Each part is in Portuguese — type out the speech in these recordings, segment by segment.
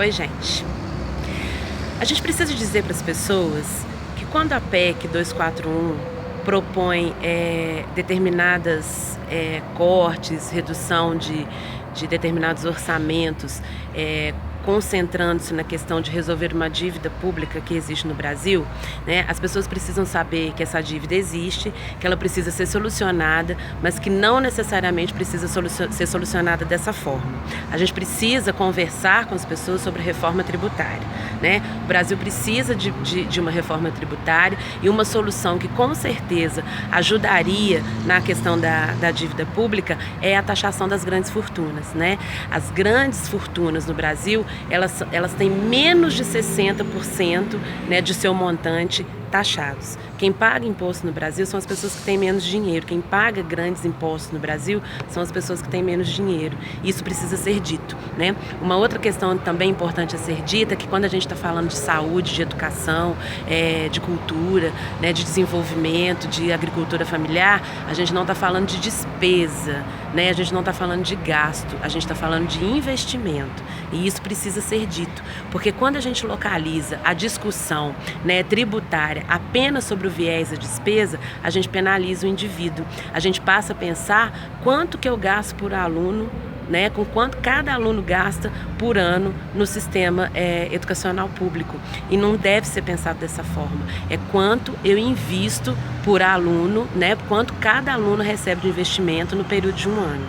Oi, gente. A gente precisa dizer para as pessoas que quando a PEC 241 propõe determinadas cortes, redução de determinados orçamentos, concentrando-se na questão de resolver uma dívida pública que existe no Brasil, né? As pessoas precisam saber que essa dívida existe, que ela precisa ser solucionada, mas que não necessariamente precisa ser solucionada dessa forma. A gente precisa conversar com as pessoas sobre reforma tributária, né? O Brasil precisa de uma reforma tributária e uma solução que com certeza ajudaria na questão da dívida pública é a taxação das grandes fortunas, né? As grandes fortunas no Brasil, elas têm menos de 60%, né, de seu montante taxados. Quem paga imposto no Brasil são as pessoas que têm menos dinheiro. Quem paga grandes impostos no Brasil são as pessoas que têm menos dinheiro. Isso precisa ser dito, né? Uma outra questão também importante a ser dita é que quando a gente está falando de saúde, de educação, de cultura, né, de desenvolvimento, de agricultura familiar, a gente não está falando de despesa, né? A gente não está falando de gasto, a gente está falando de investimento. E isso precisa ser dito, porque quando a gente localiza a discussão, né, tributária apenas sobre o viés da despesa, a gente penaliza o indivíduo. A gente passa a pensar quanto que eu gasto por aluno, né, com quanto cada aluno gasta por ano no sistema educacional público. E não deve ser pensado dessa forma. É quanto eu invisto por aluno, né, quanto cada aluno recebe de investimento no período de um ano.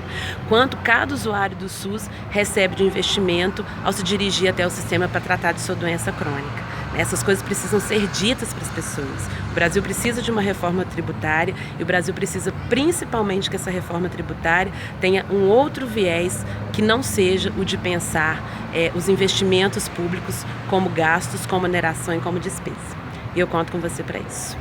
Quanto cada usuário do SUS recebe de investimento ao se dirigir até o sistema para tratar de sua doença crônica. Essas coisas precisam ser ditas para as pessoas. O Brasil precisa de uma reforma tributária e o Brasil precisa principalmente que essa reforma tributária tenha um outro viés que não seja o de pensar os investimentos públicos como gastos, como oneração e como despesa. E eu conto com você para isso.